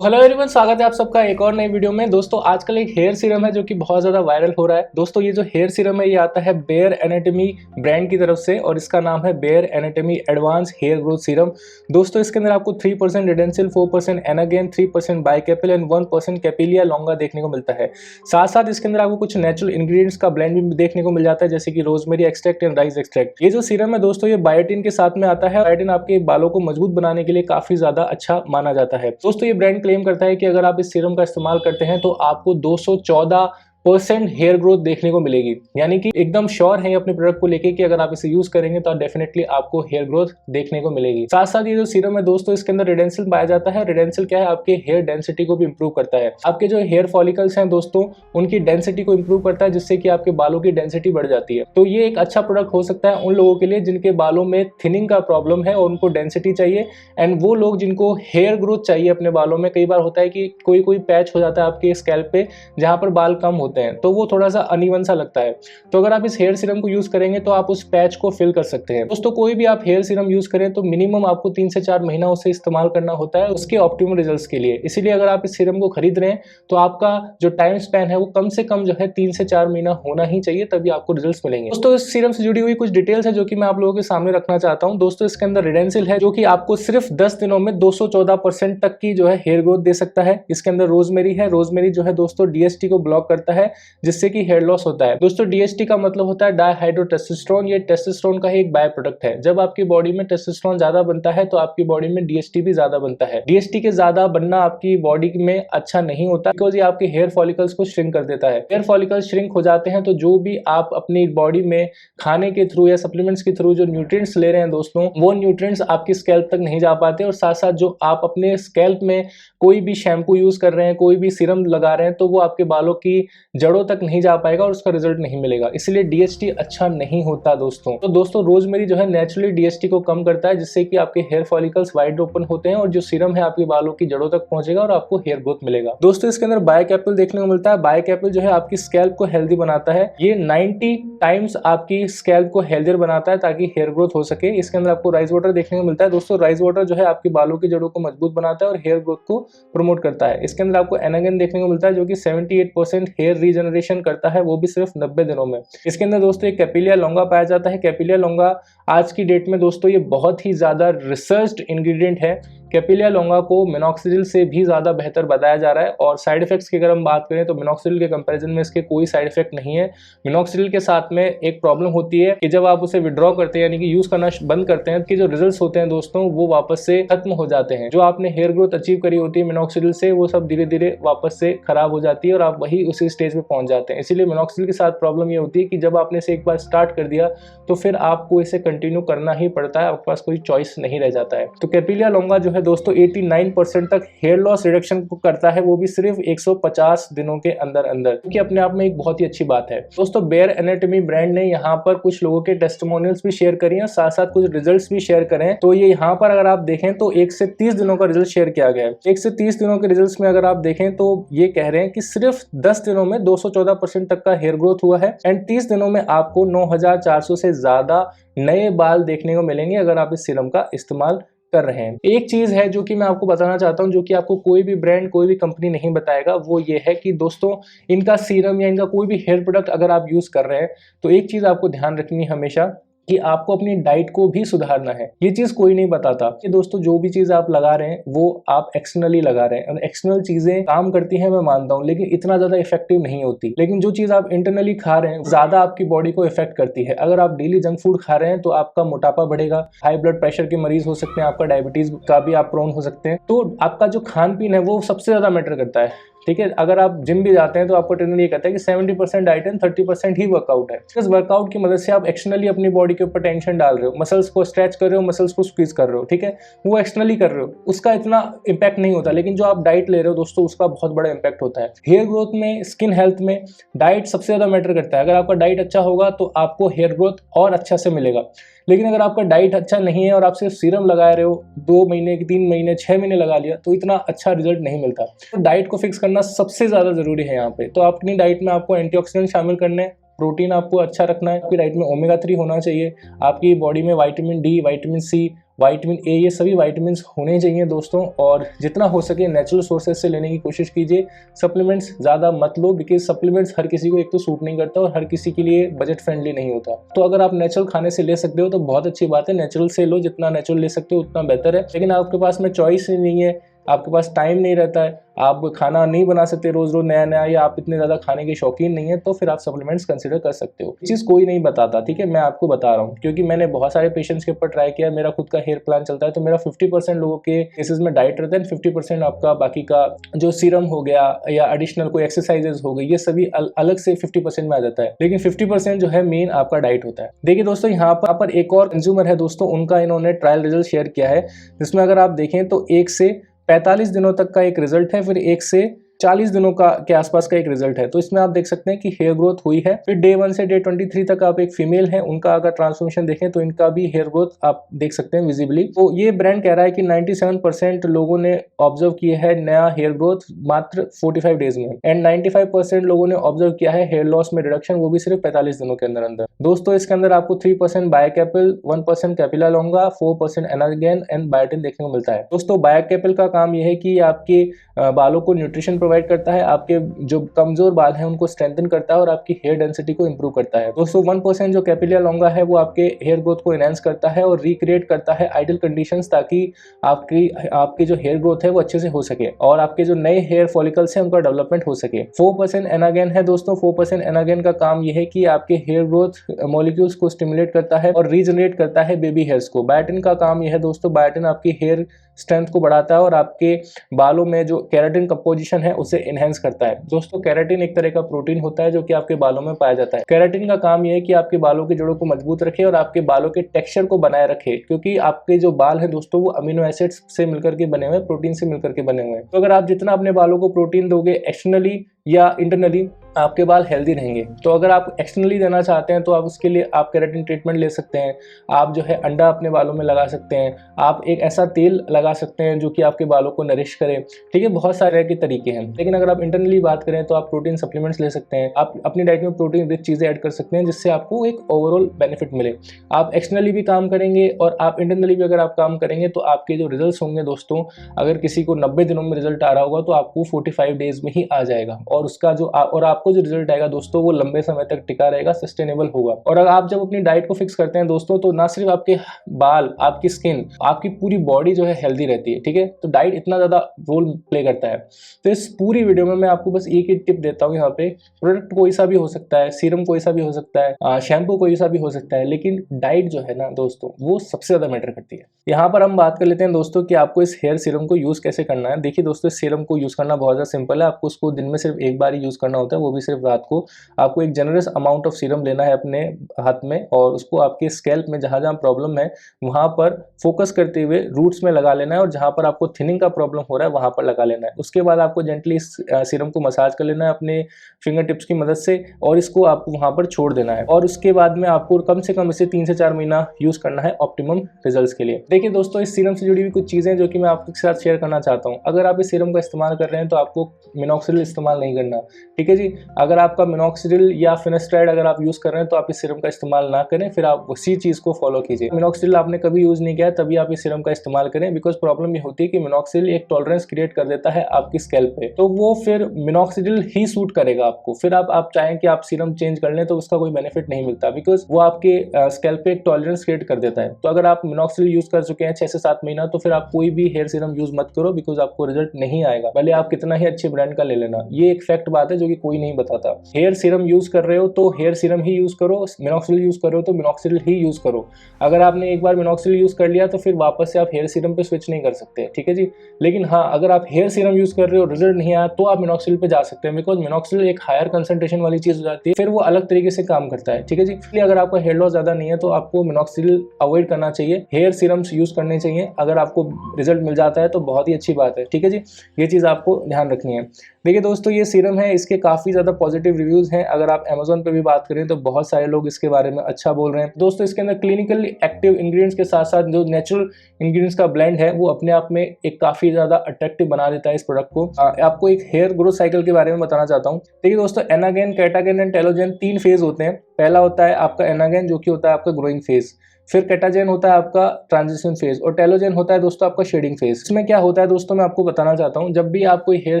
Hello everyone, स्वागत है आप सबका एक और नई वीडियो में। दोस्तों आजकल एक हेयर सीरम है जो कि बहुत ज़्यादा वायरल हो रहा है। दोस्तों ये जो हेयर सीरम है ये आता है बेयर एनाटॉमी ब्रांड की तरफ से और इसका नाम है Bare Anatomy advance hair growth serum. दोस्तों इसके अंदर आपको 3% रिडेंसिल, 4% एनागेन, 3% बाइकैपिल एंड 1% कैपिलिया लॉन्गा देखने को मिलता है। साथ साथ इसके अंदर आपको कुछ नेचुरल इंग्रेडिएंट्स का ब्लेंड भी देखने को मिल जाता है, जैसे कि rosemary extract and rice extract. ये जो सीरम है दोस्तों ये बायोटिन के साथ में आता है। बायोटिन आपके बालों को मजबूत बनाने के लिए काफी ज्यादा अच्छा माना जाता है। दोस्तों ये ब्रांड क्लेम करता है कि अगर आप इस सीरम का इस्तेमाल करते हैं तो आपको 214% हेयर ग्रोथ देखने को मिलेगी। यानी कि एकदम श्योर है अपने प्रोडक्ट को लेके कि अगर आप इसे यूज करेंगे तो डेफिनेटली आपको हेयर ग्रोथ देखने को मिलेगी। साथ साथ ये जो सीरम है दोस्तों इसके अंदर रिडेंसिल पाया जाता है। रिडेंसिल क्या है, आपके हेयर डेंसिटी को भी इंप्रूव करता है। आपके जो हेयर फॉलिकल्स हैं दोस्तों उनकी डेंसिटी को इंप्रूव करता है, जिससे कि आपके बालों की डेंसिटी बढ़ जाती है। तो ये एक अच्छा प्रोडक्ट हो सकता है उन लोगों के लिए जिनके बालों में थिनिंग का प्रॉब्लम है और उनको डेंसिटी चाहिए। एंड वो लोग जिनको हेयर ग्रोथ चाहिए अपने बालों में, कई बार होता है कि कोई पैच हो जाता है आपके स्कैल्प पे जहां पर बाल कम होते हैं, तो वो थोड़ा सा अनइवन सा लगता है। तो अगर आप इस हेयर सीरम को यूज करेंगे तो आप उस पैच को फिल कर सकते हैं। दोस्तों कोई भी आप हेयर सीरम यूज करें तो मिनिमम आपको 3 से 4 महीना उसे इस्तेमाल करना होता है उसके ऑप्टिमम रिजल्ट्स के लिए। इसीलिए अगर आप इस सीरम को खरीद रहे हैं तो आपका जो टाइम स्पैन है वो कम से कम जो है 3 से 4 महीना होना ही चाहिए, तभी आपको रिजल्ट्स मिलेंगे। दोस्तों इस सीरम से जुड़ी हुई कुछ डिटेल्स है जो कि मैं आप लोगों के सामने रखना चाहता हूं। दोस्तों इसके अंदर रिडेंसिल है जो कि आपको सिर्फ 10 दिनों में 214% तक की जो है हेयर ग्रोथ दे सकता है। इसके अंदर रोजमेरी है। रोजमेरी जो है दोस्तों डीएसटी को ब्लॉक करता है, जिससे कि हेयर लॉस होता है। दोस्तों डीएसटी का मतलब होता है डाइहाइड्रोटेस्टोस्टेरोन। ये टेस्टोस्टेरोन का ही एक बाय प्रोडक्ट है। जब आपकी बॉडी में टेस्टोस्टेरोन ज्यादा बनता है तो आपकी बॉडी में डीएसटी भी ज्यादा बनता है। डीएसटी के ज्यादा बनना आपकी बॉडी में अच्छा नहीं होता, बिकॉज ये आपके हेयर फॉलिकल्स को श्रिंक कर देता है। हेयर फॉलिकल्स श्रिंक हो जाते हैं तो जो भी आप अपनी बॉडी में खाने के थ्रू या सप्लीमेंट्स के थ्रू जो न्यूट्रिएंट्स ले रहे हैं दोस्तों, वो न्यूट्रिएंट्स आपकी स्कैल्प तक नहीं जा पाते। और साथ साथ जो आप अपने स्कैल्प में कोई भी शैम्पू यूज कर रहे हैं, कोई भी सीरम लगा रहे हैं, तो वो आपके बालों की जड़ों तक नहीं जा पाएगा और उसका रिजल्ट नहीं मिलेगा। इसलिए डीएसटी अच्छा नहीं होता दोस्तों। तो दोस्तों रोजमेरी जो है नेचुरली डीएसटी को कम करता है, जिससे कि आपके हेयर फॉलिकल्स वाइड ओपन होते हैं और जो सीरम है आपके बालों की जड़ों तक पहुंचेगा और आपको हेयर ग्रोथ मिलेगा। दोस्तों इसके अंदर बाइकैपिल देखने को मिलता है। बाइकैपिल जो है आपकी स्कैल्प को हेल्दी बनाता है। ये 90 टाइम्स आपकी स्कैल्प को हेल्दियर बनाता है ताकि हेयर ग्रोथ हो सके। इसके अंदर आपको राइस वाटर देखने को मिलता है। दोस्तों राइस वाटर जो है आपके बालों की जड़ों को मजबूत बनाता है और हेयर ग्रोथ को प्रमोट करता है। इसके अंदर आपको एनागेन देखने को मिलता है जो कि 78% हेयर रीजनरेशन करता है, वो भी सिर्फ 90 दिनों में। इसके अंदर दोस्तों एक कैपिलिया लॉन्गा पाया जाता है। कैपिलिया लॉन्गा आज की डेट में दोस्तों ये बहुत ही ज्यादा रिसर्च्ड इंग्रेडिएंट है। कैपिलिया लॉन्गा को मिनॉक्सिडिल से भी ज्यादा बेहतर बताया जा रहा है। और साइड इफेक्ट्स की अगर हम बात करें तो मिनॉक्सिडिल के कंपैरिजन में इसके कोई साइड इफेक्ट नहीं है। मिनॉक्सिडिल के साथ में एक प्रॉब्लम होती है कि जब आप उसे विड्रॉ करते हैं यानी कि यूज करना बंद करते हैं कि जो रिजल्ट्स होते हैं दोस्तों वो वापस से खत्म हो जाते हैं। जो आपने हेयर ग्रोथ अचीव करी होती है मिनॉक्सिडिल से, वो सब धीरे धीरे वापस से खराब हो जाती है और आप वही उसी स्टेज पे पहुंच जाते हैं। इसीलिए मिनॉक्सिडिल के साथ प्रॉब्लम ये होती है कि जब आपने इसे एक बार स्टार्ट कर दिया तो फिर आपको इसे कंटिन्यू करना ही पड़ता है, आपके पास कोई चॉइस नहीं रह जाता है। तो कैपिलिया लॉन्गा जो है दोस्तों 89% तक हेयर लॉस रिडक्शन करता है, वो भी सिर्फ 150 दिनों के अंदर अंदर, क्योंकि अपने आप में एक बहुत ही अच्छी बात है। दोस्तों बेयर एनाटॉमी ब्रांड ने यहाँ पर कुछ लोगों के टेस्टिमोनियल्स भी शेयर करी हैं, साथ साथ कुछ रिजल्ट्स भी शेयर करें। तो ये यहाँ पर अगर आप देखें तो 1 से 30 दिनों का रिजल्ट शेयर किया गया है। 1 से 30 दिनों के रिजल्ट्स में अगर आप देखें तो ये कह रहे हैं कि सिर्फ 10 दिनों में 214% तक का हेयर ग्रोथ हुआ है एंड 30 दिनों में आपको 9400 से ज्यादा नए बाल देखने को मिलेंगे अगर आप इस सीरम का इस्तेमाल कर रहे हैं। एक चीज है जो कि मैं आपको बताना चाहता हूं, जो कि आपको कोई भी ब्रांड कोई भी कंपनी नहीं बताएगा, वो ये है कि दोस्तों इनका सीरम या इनका कोई भी हेयर प्रोडक्ट अगर आप यूज कर रहे हैं तो एक चीज आपको ध्यान रखनी है हमेशा कि आपको अपनी डाइट को भी सुधारना है। ये चीज कोई नहीं बताता कि दोस्तों जो भी चीज आप लगा रहे हैं वो आप एक्सटर्नली लगा रहे हैं। एक्सटर्नल चीजें काम करती हैं मैं मानता हूँ, लेकिन इतना ज्यादा इफेक्टिव नहीं होती। लेकिन जो चीज आप इंटरनली खा रहे हैं ज्यादा आपकी बॉडी को इफेक्ट करती है। अगर आप डेली जंक फूड खा रहे हैं तो आपका मोटापा बढ़ेगा, हाई ब्लड प्रेशर के मरीज हो सकते हैं, आपका डायबिटीज का भी आप प्रोन हो सकते हैं। तो आपका जो खान पीन है वो सबसे ज्यादा मैटर करता है। ठीक है, अगर आप जिम भी जाते हैं तो आपको ट्रेनर ये कहता है कि 70% डाइट एंड 30% ही वर्कआउट है। इस वर्कआउट की मदद से आप एक्सटर्नली अपनी बॉडी के ऊपर टेंशन डाल रहे हो, मसल्स को स्ट्रेच कर रहे हो, मसल्स को स्क्वीज कर रहे हो, ठीक है, वो एक्सटर्नली कर रहे हो, उसका इतना इंपैक्ट नहीं होता। लेकिन जो आप डाइट ले रहे हो दोस्तों उसका बहुत बड़ा इंपैक्ट होता है। हेयर ग्रोथ में, स्किन हेल्थ में डाइट सबसे ज्यादा मैटर करता है। अगर आपका डाइट अच्छा होगा तो आपको हेयर ग्रोथ और अच्छा से मिलेगा। लेकिन अगर आपका डाइट अच्छा नहीं है और आप सिर्फ सीरम लगा रहे हो 2 महीने, 3 महीने, 6 महीने लगा लिया तो इतना अच्छा रिजल्ट नहीं मिलता। तो डाइट को फिक्स करना सबसे ज्यादा जरूरी है यहाँ पे। तो अपनी डाइट में आपको एंटीऑक्सीडेंट शामिल करने, प्रोटीन आपको अच्छा रखना है, आपकी डाइट में ओमेगा 3 होना चाहिए, आपकी बॉडी में vitamin D, vitamin C, vitamin A, ये सभी विटामिन होने चाहिए दोस्तों। और जितना हो सके नेचुरल सोर्सेज से लेने की कोशिश कीजिए। सप्लीमेंट्स ज़्यादा मत लो, बिकॉज सप्लीमेंट्स हर किसी को एक तो सूट नहीं करता और हर किसी के लिए बजट फ्रेंडली नहीं होता। तो अगर आप नेचुरल खाने से ले सकते हो तो बहुत अच्छी बात है, नेचुरल से लो, जितना नेचुरल ले सकते हो उतना बेहतर है। लेकिन आपके पास में चॉइस ही नहीं है, आपके पास टाइम नहीं रहता है, आप खाना नहीं बना सकते रोज रोज नया नया, या आप इतने ज़्यादा खाने के शौकीन नहीं है, तो फिर आप सप्लीमेंट्स कंसिडर कर सकते हो। चीज़ कोई नहीं बताता, ठीक है, मैं आपको बता रहा हूँ, क्योंकि मैंने बहुत सारे पेशेंट्स के ऊपर ट्राई किया। मेरा खुद का हेयर प्लान चलता है, तो मेरा 50% लोगों के केसेस में डाइट रहता है, 50% आपका बाकी का जो सीरम हो गया या एडिशनल कोई एक्सरसाइजेज हो गई, ये सभी अलग से 50% में आ जाता है। लेकिन 50% जो है मेन आपका डाइट होता है। देखिए दोस्तों, यहाँ पर एक और कंज्यूमर है दोस्तों, उनका इन्होंने ट्रायल रिजल्ट शेयर किया है, जिसमें अगर आप देखें तो 1 से 45 दिनों तक का एक रिजल्ट है, फिर 1 से 40 दिनों का के आसपास का एक रिजल्ट है। तो इसमें आप देख सकते हैं कि हेयर ग्रोथ हुई है। फिर डे 1 से डे 23 तक आप एक फीमेल है, उनका अगर ट्रांसफॉर्मेशन देखें तो इनका भी हेयर ग्रोथ आप देख सकते हैं विजिबली। तो ये ब्रांड कह रहा है कि 97% लोगों ने ऑब्जर्व किया है नया हेयर ग्रोथ मात्र 45 डेज में, एंड 95% लोगों ने ऑब्जर्व किया है हेयर लॉस में रिडक्शन, वो भी सिर्फ 45 दिनों के अंदर अंदर। दोस्तों इसके अंदर आपको 3% बायोकेपिल, 1% कैपिला लॉन्गा, 4% एनागेन एंड बायोटिन देखने को मिलता है। दोस्तों बायोकेपिल का काम यह है कि आपके बालों को न्यूट्रिशन प्रोवाइड करता है, आपके जो कमजोर बाल हैं उनको स्ट्रेंथन करता है और आपकी हेयर डेंसिटी को इंप्रूव करता है। दोस्तों 1% जो कैपिला लॉन्गा है वो आपके हेयर ग्रोथ को एनहांस करता है और रिक्रिएट करता है आइडियल कंडीशंस, ताकि आपकी जो हेयर ग्रोथ है वो अच्छे से हो सके और आपके जो नए हेयर फॉलिकल्स हैं उनका डेवलपमेंट हो सके। 4% एनागेन है दोस्तों। 4% एनागेन का काम यह है कि आपके हेयर ग्रोथ मॉलिक्यूल्स को स्टिमुलेट करता है और रीजनरेट करता है बेबी हेयर्स को। बायोटिन का काम यह है दोस्तों, बायोटिन आपकी हेयर स्ट्रेंथ को बढ़ाता है और आपके बालों में जो केराटिन कंपोजिशन है उसे एनहेंस करता है। दोस्तों केराटिन एक तरह का प्रोटीन होता है जो कि आपके बालों में पाया जाता है। केराटिन का काम यह है कि आपके बालों की जड़ों को मजबूत रखे और आपके बालों के टेक्सचर को बनाए रखे, क्योंकि आपके जो बाल है दोस्तों वो अमीनो एसिड्स से मिलकर के बने हुए हैं, प्रोटीन से मिलकर के बने हुए हैं। तो अगर आप जितना अपने बालों को प्रोटीन दोगे एक्सटर्नली या इंटरनली, आपके बाल हेल्दी रहेंगे। तो अगर आप एक्सटर्नली देना चाहते हैं तो आप उसके लिए आप केराटिन ट्रीटमेंट ले सकते हैं। आप जो है अंडा अपने बालों में लगा सकते हैं, आप एक ऐसा तेल लगा सकते हैं जो कि आपके बालों को नरिश करे, ठीक है, बहुत सारे के तरीके हैं। लेकिन अगर आप इंटरनली बात करें तो आप प्रोटीन सप्लीमेंट्स ले सकते हैं, आप अपनी डाइट में प्रोटीन रिच चीज़ें ऐड कर सकते हैं जिससे आपको एक ओवरऑल बेनिफिट मिले। आप एक्सटर्नली भी काम करेंगे और आप इंटरनली भी अगर आप काम करेंगे तो आपके जो रिजल्ट होंगे दोस्तों, अगर किसी को 90 दिनों में रिजल्ट आ रहा होगा तो आपको 45 डेज में ही आ जाएगा, और उसका जो और आपको जो रिजल्ट आएगा दोस्तों वो लंबे समय तक टिका रहेगा, सस्टेनेबल होगा। और अगर आप जब अपनी डाइट को फिक्स करते हैं दोस्तों, तो ना सिर्फ आपके बाल, आपकी स्किन, आपकी पूरी बॉडी जो है हेल्दी रहती है, ठीक है। तो डाइट इतना ज्यादा रोल प्ले करता है। तो इस पूरी वीडियो में मैं आपको बस एक ही टिप देता हूँ, यहाँ पे प्रोडक्ट कोई सा भी हो सकता है, सीरम कोई सा भी हो सकता है, शैम्पू कोई सा भी हो सकता है, लेकिन डाइट जो है ना दोस्तों वो सबसे ज्यादा मैटर करती है। यहाँ पर हम बात कर लेते हैं दोस्तों कि आपको इस हेयर सीरम को यूज कैसे करना है। देखिए दोस्तों, इस सीरम को यूज करना बहुत ज्यादा सिंपल है। आपको उसको दिन में सिर्फ एक बार ही यूज करना होता है, वो भी सिर्फ रात को। आपको एक जनरस अमाउंट ऑफ सीरम लेना है अपने हाथ में और उसको आपके स्कैल्प में जहां जहां प्रॉब्लम है वहां पर फोकस करते हुए रूट्स में लगा लेना है, और जहां पर आपको थिनिंग का प्रॉब्लम हो रहा है वहां पर लगा लेना है। उसके बाद आपको जेंटली इस सीरम को मसाज कर लेना है अपने फिंगर टिप्स की मदद से, और इसको आपको वहां पर छोड़ देना है। और उसके बाद में आपको कम से कम इसे 3 से 4 महीना यूज करना है ऑप्टिमम रिजल्ट्स के लिए। देखिए दोस्तों, इस सीरम से जुड़ी हुई कुछ चीजें जो कि मैं आपके साथ शेयर करना चाहता हूँ। अगर आप इस सीरम का इस्तेमाल कर रहे हैं तो आपको मिनॉक्सिडिल इस्तेमाल नहीं करना, ठीक है जी। अगर आपका मिनॉक्सिडिल या फिनेस्ट्राइड अगर आप यूज कर रहे हैं तो आप इस सीरम का इस्तेमाल ना करें, फिर आप उसी चीज को फॉलो कीजिए। मिनॉक्सिडिल आपने कभी यूज नहीं किया तभी आप इस सीरम का इस्तेमाल करें, बिकॉज प्रॉब्लम ये होती है कि मिनॉक्सिडिल एक टॉलरेंस क्रिएट कर देता है आपकी स्कैल्प पे, तो वो फिर मिनॉक्सिडिल ही सूट करेगा आपको। फिर आप चाहें कि आप सीरम चेंज कर लें तो उसका कोई बेनिफिट नहीं मिलता, बिकॉज वो आपके स्कैल्प पे एक टॉलरेंस क्रिएट कर देता है। तो अगर आप मिनॉक्सिडिल यूज कर चुके हैं 6 से 7 महीना, तो फिर आप कोई भी हेयर सीरम यूज मत करो, बिकॉज आपको रिजल्ट नहीं आएगा, भले आप कितना ही अच्छे ब्रांड का ले लेना। ये एक फैक्ट बात है जो कि कोई नहीं बताता। हेयर सीरम यूज कर रहे हो तो हेयर सीरम ही यूज करो, मिनॉक्सिडिल यूज कर रहे हो तो मिनॉक्सिडिल ही यूज करो। अगर आपने एक बार मिनॉक्सिडिल यूज कर लिया तो फिर वापस से आप हेयर सीरम पे स्विच नहीं कर सकते, ठीक है जी। लेकिन हाँ, अगर आप हेयर सीरम यूज कर रहे हो, रिजल्ट नहीं आया, तो आप मिनॉक्सिडिल पे जा सकते हैं, बिकॉज मिनॉक्सिडिल एक हायर कंसंट्रेशन वाली चीज हो जाती है, फिर वो अलग तरीके से काम करता है, ठीक है जी। इसलिए अगर आपका हेयर लॉस ज्यादा नहीं है तो आपको मिनॉक्सिडिल अवॉइड करना चाहिए, हेयर सीरम्स यूज करने चाहिए। अगर आपको रिजल्ट मिल जाता है तो बहुत ही अच्छी बात है, ठीक है जी। ये चीज आपको ध्यान रखनी है। देखिए दोस्तों, ये सीरम है, इसके काफी ज्यादा पॉजिटिव रिव्यूज हैं। अगर आप Amazon पे भी बात करें तो बहुत सारे लोग इसके बारे में अच्छा बोल रहे हैं। दोस्तों, इसके अंदर क्लिनिकली एक्टिव इंग्रेडिएंट्स के साथ साथ जो नेचुरल इंग्रेडिएंट्स का ब्लेंड है वो अपने आप में एक काफी ज्यादा अट्रैक्टिव बना देता है इस प्रोडक्ट को। आपको एक हेयर ग्रोथ साइकिल के बारे में बताना चाहता हूँ। देखिए दोस्तों, एनागेन, कैटागेन एंड टेलोजेन 3 फेज होते हैं। पहला होता है आपका एनागेन, जो कि होता है आपका ग्रोइंग फेज। फिर केटाजेन होता है आपका ट्रांजिशन फेज और टेलोजेन होता है दोस्तों आपका शेडिंग फेज। इसमें क्या होता है दोस्तों, मैं आपको बताना चाहता हूँ, जब भी आप कोई हेयर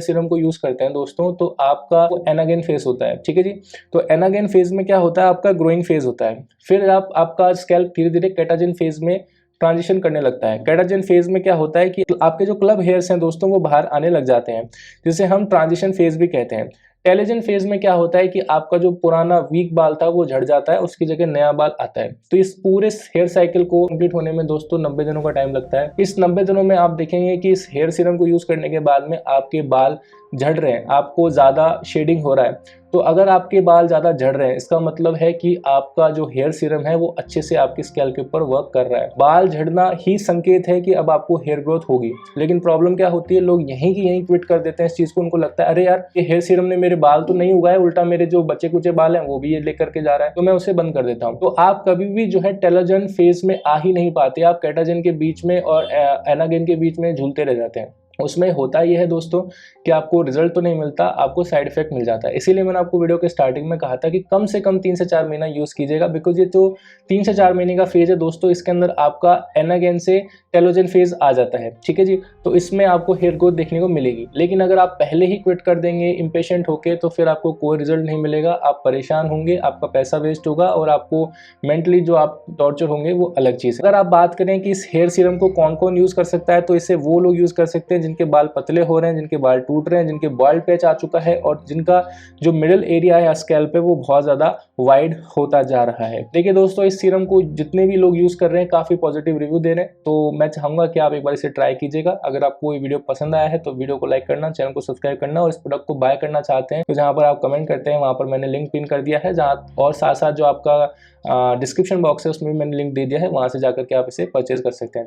सीरम को यूज करते हैं दोस्तों, तो आपका एनागेन फेज होता है, ठीक है जी। तो एनागेन फेज में क्या होता है, आपका ग्रोइंग फेज होता है। फिर आपका स्कैल्प धीरे धीरे केटाजेन फेज में ट्रांजिशन करने लगता है। केटाजेन फेज में क्या होता है कि आपके जो क्लब हेयर्स हैं दोस्तों वो बाहर आने लग जाते हैं, जिसे हम ट्रांजिशन फेज भी कहते हैं। टेलोजन फेज में क्या होता है कि आपका जो पुराना वीक बाल था वो झड़ जाता है, उसकी जगह नया बाल आता है। तो इस पूरे हेयर साइकिल को कंप्लीट होने में दोस्तों 90 दिनों का टाइम लगता है। इस 90 दिनों में आप देखेंगे कि इस हेयर सीरम को यूज करने के बाद में आपके बाल झड़ रहे हैं, आपको ज्यादा शेडिंग हो रहा है। तो अगर आपके बाल ज्यादा झड़ रहे हैं, इसका मतलब है कि आपका जो हेयर सीरम है वो अच्छे से आपकी स्कैल्प के ऊपर वर्क कर रहा है। बाल झड़ना ही संकेत है कि अब आपको हेयर ग्रोथ होगी। लेकिन प्रॉब्लम क्या होती है, लोग यहीं की यहीं क्विट कर देते हैं इस चीज को। उनको लगता है अरे यार ये हेयर सीरम ने मेरे बाल तो नहीं उगाए, उल्टा मेरे जो बचे कुचे बाल हैं वो भी ये लेकर के जा रहा है, तो मैं उसे बंद कर देता हूँ। तो आप कभी भी जो है टेलोजन फेज में आ ही नहीं पाते, आप केटाजन के बीच में और एनागेन के बीच में झूलते रह जाते हैं। उसमें होता यह है दोस्तों कि आपको रिजल्ट तो नहीं मिलता, आपको साइड इफेक्ट मिल जाता है। इसीलिए मैंने आपको वीडियो के स्टार्टिंग में कहा था कि कम से कम 3 से 4 महीना यूज कीजिएगा, बिकॉज ये जो 3 से 4 महीने का फेज है दोस्तों, इसके अंदर आपका एनागेन से टेलोजन फेज आ जाता है, ठीक है जी। तो इसमें आपको हेयर ग्रोथ देखने को मिलेगी। लेकिन अगर आप पहले ही क्विट कर देंगे इम्पेशेंट होके, तो फिर आपको कोई रिजल्ट नहीं मिलेगा, आप परेशान होंगे, आपका पैसा वेस्ट होगा और आपको मेंटली जो आप टॉर्चर होंगे वो अलग चीज है। अगर आप बात करें कि इस हेयर सीरम को कौन कौन यूज कर सकता है, तो इसे वो लोग यूज कर सकते हैं जिनके बाल पतले हो रहे हैं, जिनके बाल टूट रहे हैं, जिनके बॉल्ड पैच आ चुका है और जिनका जो मिडिल एरिया है स्कैल्प पे वो बहुत ज्यादा वाइड होता जा रहा है। देखिए दोस्तों, इस सीरम को जितने भी लोग यूज कर रहे हैं काफी पॉजिटिव रिव्यू दे रहे हैं, तो मैं चाहूंगा कि आप एक बार इसे ट्राई कीजिएगा। अगर आपको ये वीडियो पसंद आया है तो वीडियो को लाइक करना, चैनल को सब्सक्राइब करना, और इस प्रोडक्ट को बाय करना चाहते हैं तो जहां पर आप कमेंट करते हैं वहां पर मैंने लिंक पिन कर दिया है, जहां और साथ साथ जो आपका डिस्क्रिप्शन बॉक्स है उसमें भी मैंने लिंक दे दिया है, वहां से जाकर के आप इसे परचेज कर सकते हैं।